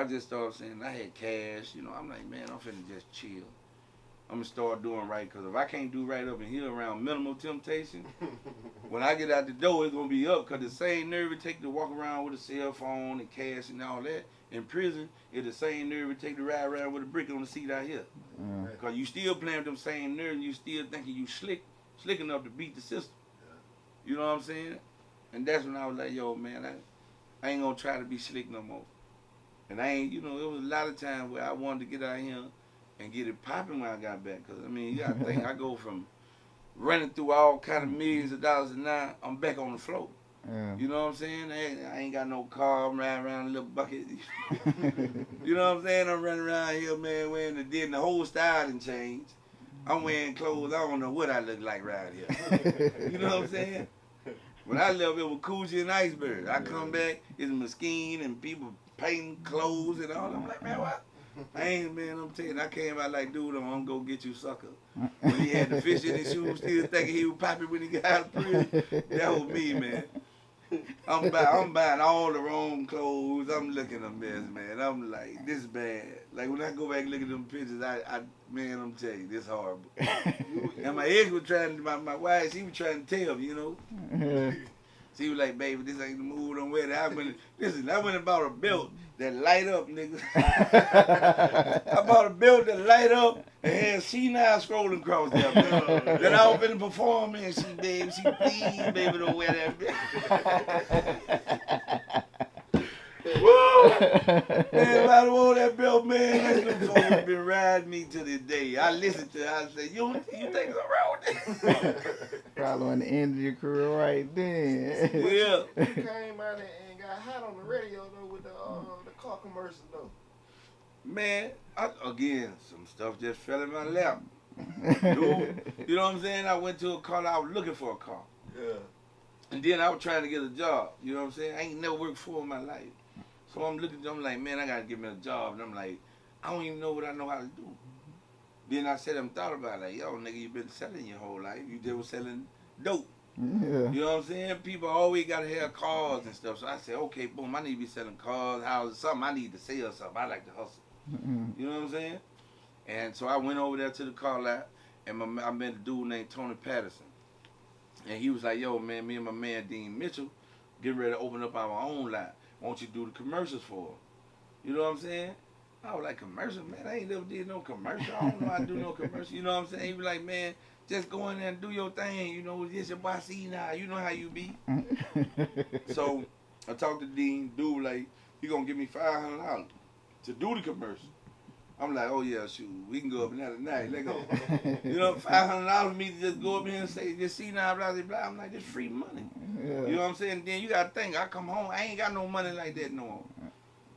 I just started saying I had cash. You know, I'm like, man, I'm finna just chill. I'm gonna start doing right, because if I can't do right up in here around minimal temptation, when I get out the door, it's gonna be up. Because the same nerve it take to walk around with a cell phone and cash and all that in prison, it's the same nerve it take to ride around with a brick on the seat out here. Because you still playing with them same nerves, and you still thinking you slick enough to beat the system. You know what I'm saying? And that's when I was like, yo, man, I ain't gonna try to be slick no more. And I ain't, you know, it was a lot of times where I wanted to get out here and get it popping when I got back. Because, I mean, you got to think, I go from running through all kind of millions of dollars, and now I'm back on the floor. Yeah. You know what I'm saying? I ain't got no car. I'm riding around a little bucket. You know what I'm saying? I'm running around here, man, wearing the whole style done changed. I'm wearing clothes. I don't know what I look like right here. You know what I'm saying? When I left, it was Coochie and Iceberg. I come back, it's Mesquite and people painting clothes and all. I'm like, man, what? I ain't, man, I'm telling you, I came out like, dude, I'm gonna go get you, sucker. When he had the fish in his shoes, still thinking he was popping when he got out of prison. That was me, man. I'm buying all the wrong clothes. I'm looking a mess, man. I'm like, this bad. Like, when I go back and look at them pictures, man, I'm telling you, this horrible. And my ex was my wife, she was trying to tell me, you know. She was like, baby, this ain't the move, don't wear that. I went and bought a belt that light up, nigga. I bought a belt that light up and had C-Nile scrolling across there. Then I was finna perform, and she, please, baby, don't wear that belt. Woo! Man, if I don't want that belt, man, that's them folks been riding me to this day. I listen to it, I say, you think it's wrong with that? Probably on the end of your career right then. Yeah. You came out and got hot on the radio, though, with the car commercials, though. Man, again, some stuff just fell in my lap. Dude, you know what I'm saying? I went to a car, I was looking for a car. Yeah. And then I was trying to get a job. You know what I'm saying? I ain't never worked for in my life. So I'm like, man, I gotta get me a job. And I'm like, I don't even know what I know how to do. Then I said, thought about it, like, yo, nigga, you been selling your whole life. You just was selling dope. Yeah. You know what I'm saying? People always gotta have cars and stuff. So I said, okay, boom, I need to be selling cars, houses, something. I need to sell something. I like to hustle. You know what I'm saying? And so I went over there to the car lot, and I met a dude named Tony Patterson. And he was like, yo, man, me and my man Dean Mitchell get ready to open up our own lot. Won't you do the commercials for him? You know what I'm saying? I was like, commercial? Man, I ain't never did no commercial. I don't know how to do no commercial. You know what I'm saying? He was like, man, just go in there and do your thing. You know, it's your boy C-Nile. You know how you be. So I talked to Dean. Dude, like, he gonna give me $500 to do the commercial. I'm like, oh yeah, shoot, we can go up in there tonight. Let go. You know, $500 for me to just go up here and say, just C-Nile, blah, blah, blah. I'm like, this free money. Yeah. You know what I'm saying? Then you gotta think, I come home, I ain't got no money like that no more.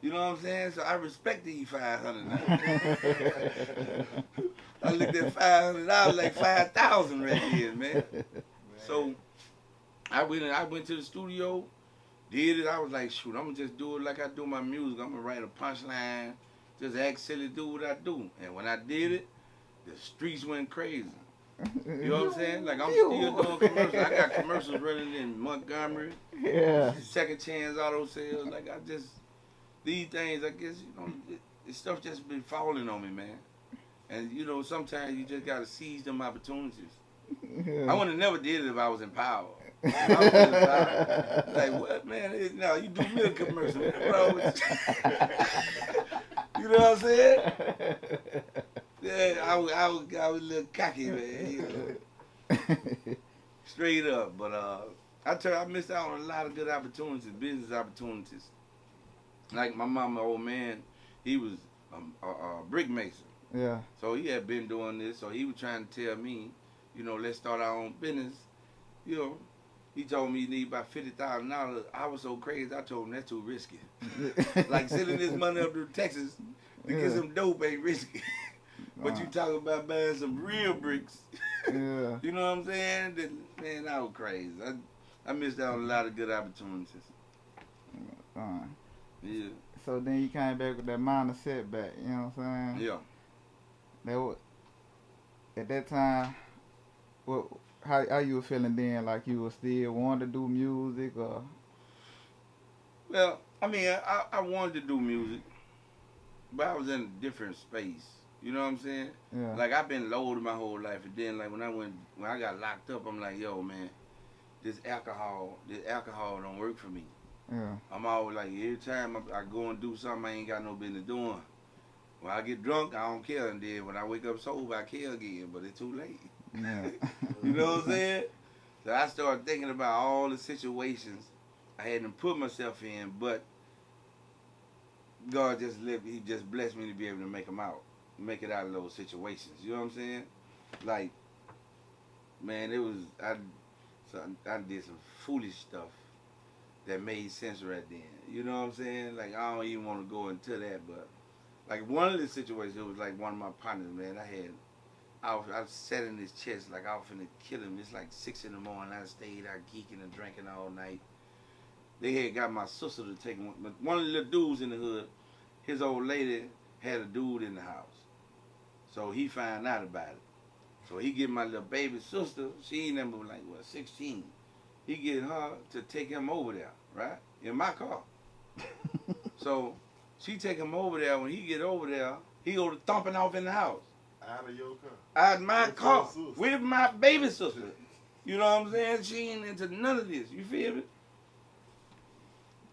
You know what I'm saying? So I respect these $500 now. I looked at $500 like 5,000 right here, man. So I went to the studio, did it. I was like, shoot, I'm gonna just do it like I do my music. I'm gonna write a punchline, just act silly, do what I do. And when I did it, the streets went crazy. You know what I'm saying? Like, I'm still doing commercials. I got commercials running in Montgomery. Yeah. Second Chance Auto Sales. Like, these things, I guess, you know, this stuff just been falling on me, man. And, you know, sometimes you just got to seize them opportunities. Yeah. I would have never did it if I was in power. If I was in power. Like, what, man? No, you do me a commercial. What's wrong with you? You know what I'm saying? Yeah, I was a little cocky, man. You know? Straight up. But I missed out on a lot of good opportunities, business opportunities. Like my mama, old man, he was a brick mason. Yeah. So he had been doing this. So he was trying to tell me, you know, let's start our own business. You know, he told me he need about $50,000. I was so crazy, I told him that's too risky. Like sending this money up to Texas to get some dope ain't risky. But you talking about buying some real bricks. Yeah. You know what I'm saying? Man, I was crazy. I missed out on a lot of good opportunities. Yeah. So then you came back with that minor setback, you know what I'm saying? Yeah. That was, at that time, how you were feeling then? Like you were still wanting to do music or? Well, I mean, I wanted to do music. but I was in a different space. You know what I'm saying? Yeah. Like I've been loaded my whole life, and then like when I got locked up, I'm like, yo, man, this alcohol don't work for me. Yeah. I'm always like, every time I go and do something I ain't got no business doing. When I get drunk, I don't care, and then when I wake up sober, I care again, but it's too late. Yeah. You know what I'm saying? So I started thinking about all the situations I hadn't put myself in, but God He just blessed me to be able to make it out of those situations. You know what I'm saying? Like, man, I did some foolish stuff that made sense right then. You know what I'm saying? Like, I don't even want to go into that, but like one of the situations, it was like one of my partners, man. I was sat in his chest like I was finna kill him. It's like 6 in the morning. I stayed out geeking and drinking all night. They had got my sister to take one of the little dudes in the hood. His old lady had a dude in the house, so he found out about it. So he get my little baby sister. She ain't never like 16. He get her to take him over there, right, in my car. So she take him over there. When he get over there, he go to thumping off in the house. Out of your car. Out of my With car. your sister. With my baby sister. You know what I'm saying? She ain't into none of this. You feel me?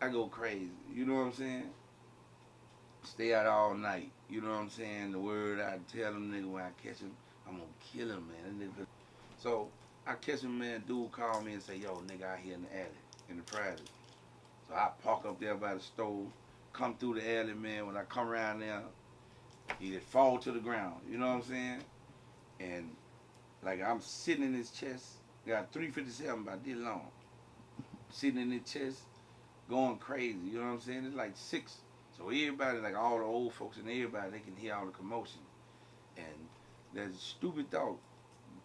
I go crazy. You know what I'm saying? Stay out all night. You know what I'm saying? The word I tell them nigga when I catch him, I'm gonna kill him, man. That nigga. So I catch him, man. Dude call me and say, yo, nigga out here in the alley, in the private. So I park up there by the stove, come through the alley, man. When I come around there, he just fall to the ground. You know what I'm saying? And like I'm sitting in his chest, got 357 about this long, sitting in his chest, going crazy. You know what I'm saying? It's like 6. So everybody, like all the old folks and everybody, they can hear all the commotion. And that stupid thought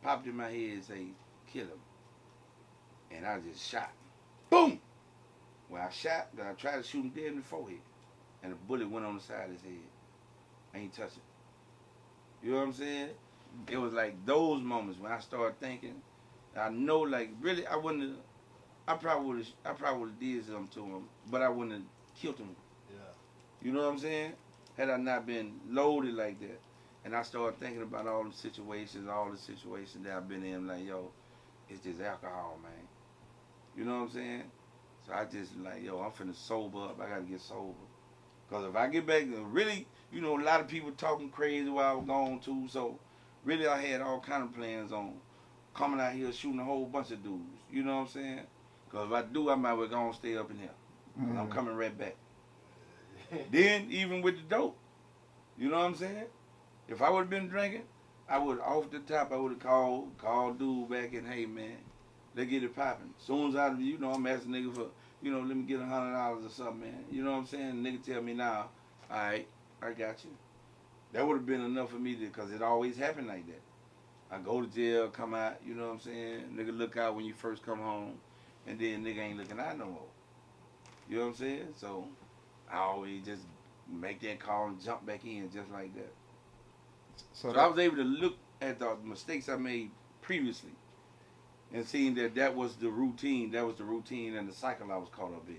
popped in my head and say, kill him. And I just shot. Boom! When I shot, I tried to shoot him dead in the forehead. And a bullet went on the side of his head. I ain't touch it. You know what I'm saying? It was like those moments when I started thinking, I know like really I probably would have did something to him, but I wouldn't have killed him. Yeah. You know what I'm saying? Had I not been loaded like that. And I started thinking about all the situations that I've been in, like, yo, it's just alcohol, man. You know what I'm saying? So I just like, yo, I'm finna sober up. I gotta get sober. Because if I get back, really, you know, a lot of people talking crazy while I was gone too. So really I had all kind of plans on coming out here shooting a whole bunch of dudes. You know what I'm saying? Because if I do, I might well go and stay up in here. And I'm coming right back. Then, even with the dope, you know what I'm saying? If I would have been drinking, I would, off the top, I would have called dude back and, hey, man, let's get it popping. As soon as I'm asking nigga for, let me get $100 or something, man. You know what I'm saying? Nigga tell me, nah, all right, I got you. That would have been enough for me because it always happened like that. I go to jail, come out, you know what I'm saying? Nigga look out when you first come home, and then nigga ain't looking out no more. You know what I'm saying? So I always just make that call and jump back in just like that. So I was able to look at the mistakes I made previously and seeing that was the routine. That was the routine and the cycle I was caught up in.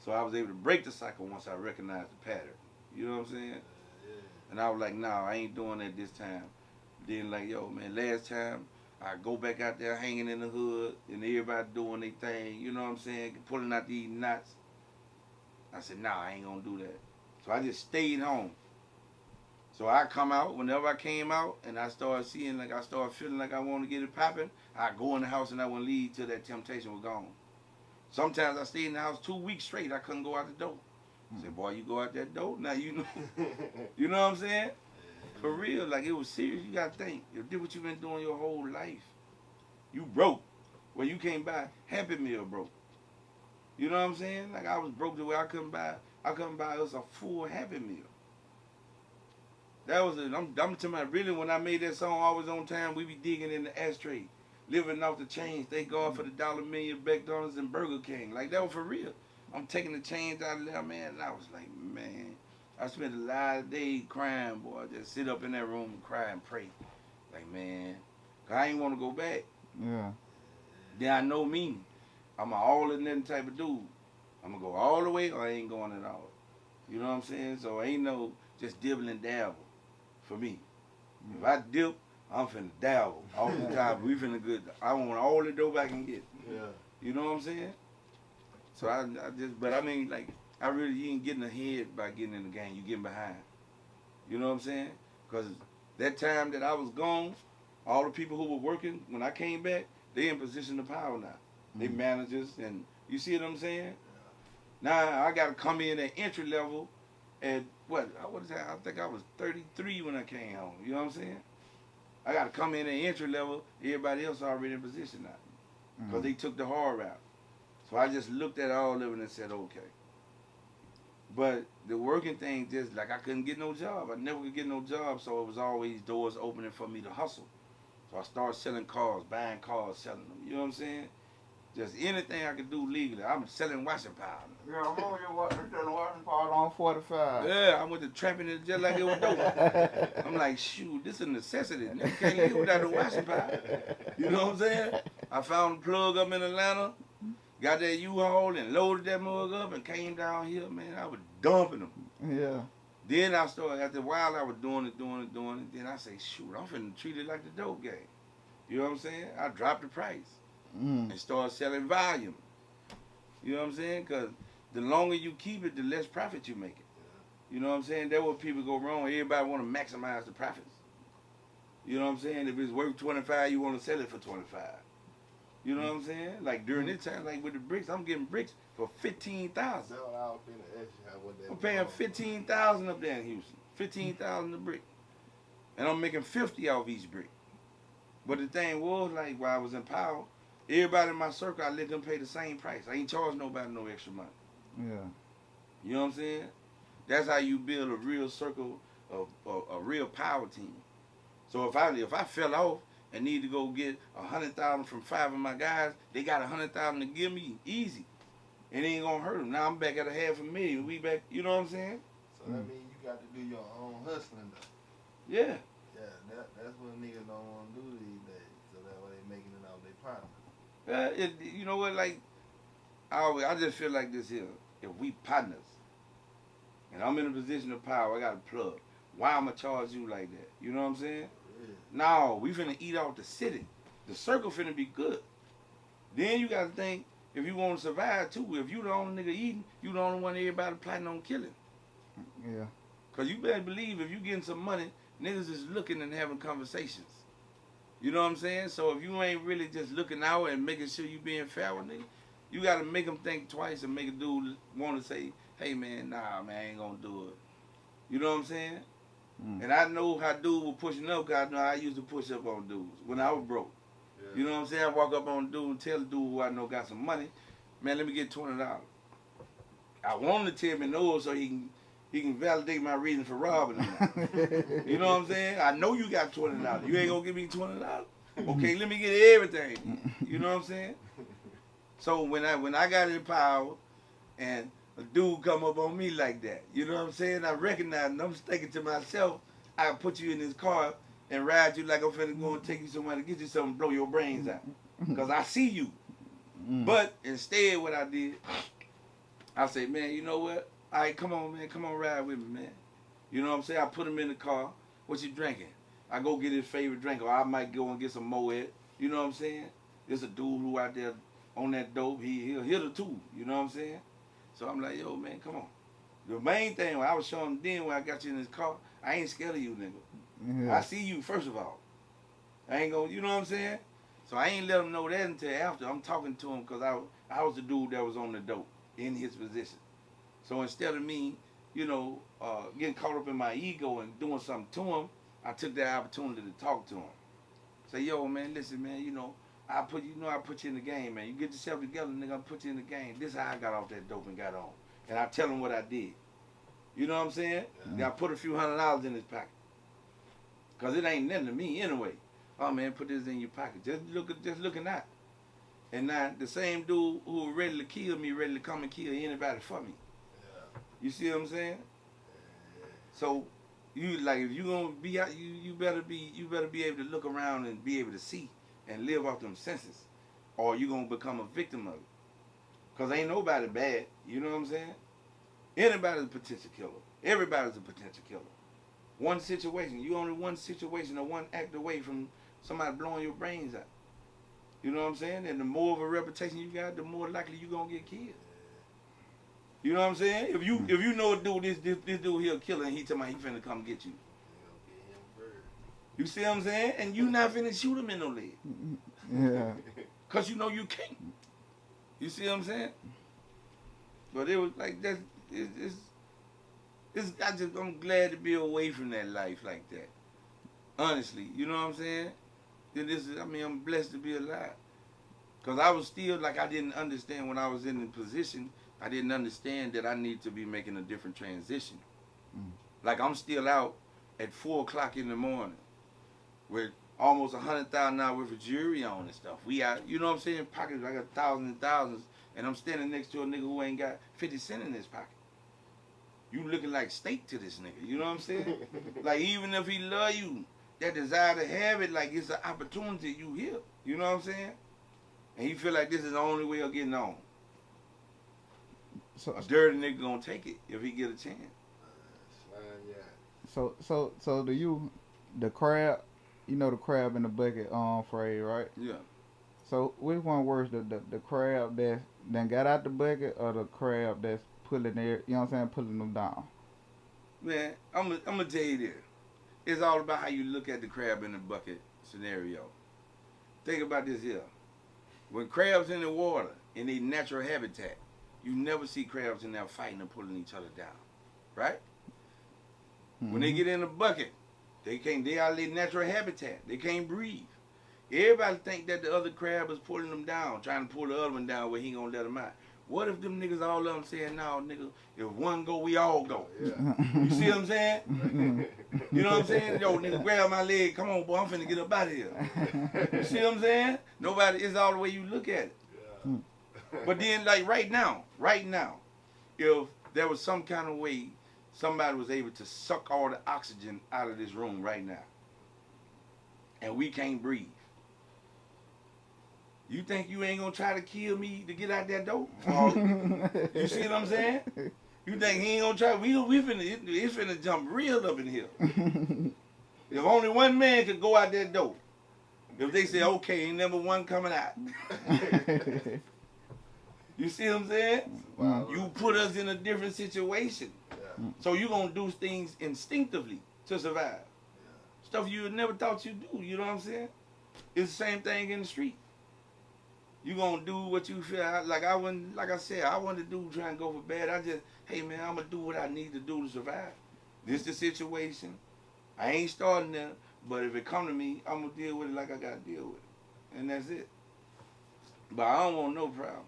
So I was able to break the cycle once I recognized the pattern. You know what I'm saying? Yeah. And I was like, nah, I ain't doing that this time. Then like, yo, man, last time I go back out there hanging in the hood and everybody doing their thing, you know what I'm saying, pulling out these knots. I said, nah, I ain't gonna do that. So I just stayed home. So I come out, whenever I came out and I started feeling like I want to get it popping, I go in the house and I wouldn't leave till that temptation was gone. Sometimes I stayed in the house 2 weeks straight, I couldn't go out the door. I said, boy, you go out that door, now you know. You know what I'm saying? For real, like it was serious. You gotta think. You did what you've been doing your whole life. You broke. Well, you can't buy Happy Meal broke. You know what I'm saying? Like I was broke the way I couldn't buy us a full Happy Meal. That was it. I'm talking about really when I made that song Always on Time, we be digging in the ashtray, living off the change. Thank God for the $1 million McDonald's and Burger King. Like that was for real. I'm taking the change out of there, man, and I was like, man, I spent a lot of days crying, boy. Just sit up in that room and cry and pray. Like, man, 'cause I ain't want to go back. Yeah. Then I know me. I'm an all or nothing type of dude. I'm going to go all the way or I ain't going at all. You know what I'm saying? So ain't no just dibble and dabble for me. If I dip, I'm finna dabble all the time. We finna good. I want all the dope I can get. Yeah. You know what I'm saying? So I just, but I mean, like, I really, you ain't getting ahead by getting in the game. You getting behind. You know what I'm saying? Because that time that I was gone, all the people who were working, when I came back, they in position of power now. They managers, and you see what I'm saying? Now I got to come in at entry level at, what is that? I think I was 33 when I came home. You know what I'm saying? I got to come in at entry level. Everybody else already in position now. Because they took the hard route. So I just looked at all of it and said, okay. But the working thing, just like I couldn't get no job. I never could get no job, so it was always doors opening for me to hustle. So I started selling cars, buying cars, selling them. You know what I'm saying? Just anything I could do legally. I'm selling washing powder. Yeah, I'm on your washing powder on 45. Yeah, I went to trapping it just like it was dope. I'm like, shoot, this is a necessity. You can't live without the washing powder. You know what I'm saying? I found a plug up in Atlanta, got that U-Haul and loaded that mug up and came down here, man. I was dumping them. Yeah. Then I started, after a while, I was doing it. Then I say, shoot, I'm finna treat it like the dope game. You know what I'm saying? I dropped the price and started selling volume. You know what I'm saying? Because the longer you keep it, the less profit you make it. You know what I'm saying? That's where people go wrong. Everybody want to maximize the profits. You know what I'm saying? If it's worth 25, you want to sell it for 25. You know what I'm saying? Like during this time, like with the bricks, I'm getting bricks for $15,000. I'm paying $15,000 up there in Houston. $15,000 a brick, and I'm making 50 off each brick. But the thing was, like while I was in power, everybody in my circle, I let them pay the same price. I ain't charge nobody no extra money. Yeah. You know what I'm saying? That's how you build a real circle of a real power team. So if I fell off and need to go get 100,000 from 5 of my guys, they got 100,000 to give me easy. It ain't gonna hurt them. Now I'm back at $500,000. We back. You know what I'm saying? So that means you got to do your own hustling though. Yeah. Yeah, that's what niggas don't want to do these days. So that way they making it out their partners. You know what? Like I just feel like this here. If we partners, and I'm in a position of power, I got a plug. Why I'ma charge you like that? You know what I'm saying? Yeah. No, we finna eat off the city. The circle finna be good. Then you gotta think, if you want to survive too, if you the only nigga eating, you the only one everybody plotting on killing. Yeah. Cause you better believe if you getting some money, niggas is looking and having conversations. You know what I'm saying? So if you ain't really just looking out and making sure you being fair with niggas, you gotta make them think twice and make a dude want to say, hey man, nah man, I ain't gonna do it. You know what I'm saying? And I know how dude was pushing up, cause I know I used to push up on dudes when I was broke. Yeah. You know what I'm saying? I walk up on a dude and tell the dude who I know got some money, man, let me get $20. I want him to tell me no so he can validate my reason for robbing him. You know what I'm saying? I know you got $20. You ain't gonna give me $20? Okay, let me get everything. You know what I'm saying? So when I got in power and a dude come up on me like that, you know what I'm saying? I recognize and I'm thinking to myself, I put you in this car and ride you like I'm finna go and take you somewhere to get you something, blow your brains out. Because I see you. But instead what I did, I said, man, you know what? All right, come on, man. Come on, ride with me, man. You know what I'm saying? I put him in the car. What you drinking? I go get his favorite drink, or I might go and get some Moet. You know what I'm saying? There's a dude who out there on that dope. He'll hit her too. You know what I'm saying? So I'm like, yo, man, come on. The main thing, when I was showing him then when I got you in this car, I ain't scared of you, nigga. Yeah. I see you, first of all. I ain't gonna, you know what I'm saying? So I ain't let him know that until after. I'm talking to him because I was the dude that was on the dope in his position. So instead of me, you know, getting caught up in my ego and doing something to him, I took that opportunity to talk to him. Say, yo, man, listen, man, you know, I put you in the game, man. You get yourself together, nigga, I'll put you in the game. This is how I got off that dope and got on. And I tell him what I did. You know what I'm saying? Yeah. Then I put a few $100 in his pocket. Because it ain't nothing to me anyway. Oh, man, put this in your pocket. Just looking out. And now the same dude who was ready to kill me, ready to come and kill anybody for me. Yeah. You see what I'm saying? Yeah. So you like if you gonna be out, you better be able to look around and be able to see and live off them senses, or you gonna become a victim of it. Cause ain't nobody bad. You know what I'm saying? Anybody's a potential killer. Everybody's a potential killer. One situation, you only one situation or one act away from somebody blowing your brains out. You know what I'm saying? And the more of a reputation you got, the more likely you gonna get killed. You know what I'm saying? If you know a dude, this dude here killer, and he tell me he finna come get you. You see what I'm saying? And you not finna shoot him in no leg. Yeah. Cause you know you can't. You see what I'm saying? But it was like that. I'm glad to be away from that life like that. Honestly, you know what I'm saying? I'm blessed to be alive. Cause I was still like I didn't understand when I was in the position. I didn't understand that I need to be making a different transition. Like I'm still out at 4 o'clock in the morning with almost $100,000 worth of jewelry on and stuff. We out, you know what I'm saying? Pockets, I got thousands and thousands, and I'm standing next to a nigga who ain't got 50 cents in his pocket. You looking like steak to this nigga, you know what I'm saying? Like even if he love you, that desire to have it, like it's an opportunity you here, you know what I'm saying? And he feel like this is the only way of getting on. So a dirty nigga gonna take it if he get a chance. So do you, the crab, you know the crab in the bucket phrase, right? Yeah. So which one worse, the crab that then got out the bucket or the crab that's pulling there, you know what I'm saying, pulling them down? Man, I'm gonna tell you this. It's all about how you look at the crab in the bucket scenario. Think about this here. When crabs in the water in their natural habitat, you never see crabs in there fighting and pulling each other down, right? Mm-hmm. When they get in the bucket, they out of their natural habitat. They can't breathe. Everybody think that the other crab is pulling them down, trying to pull the other one down where he gonna let them out. What if them niggas, all of them saying, no, nigga, if one go, we all go. Yeah. You see what I'm saying? You know what I'm saying? Yo, nigga, grab my leg. Come on, boy, I'm finna get up out of here. You see what I'm saying? Nobody, it's all the way you look at it. Yeah. But then, like, right now, if there was some kind of way somebody was able to suck all the oxygen out of this room right now, and we can't breathe, you think you ain't gonna try to kill me to get out that door? You see what I'm saying? You think he ain't gonna try? It's finna jump real up in here. If only one man could go out that door, if they say, okay, ain't number one coming out. You see what I'm saying? Wow. You put us in a different situation. Yeah. So you gonna do things instinctively to survive. Yeah. Stuff you never thought you'd do, you know what I'm saying? It's the same thing in the street. You gonna do what you feel like. I wanted to do trying to go for bad. I just, hey man, I'm gonna do what I need to do to survive. This the situation. I ain't starting there, but if it come to me, I'm gonna deal with it like I gotta deal with it. And that's it. But I don't want no problem.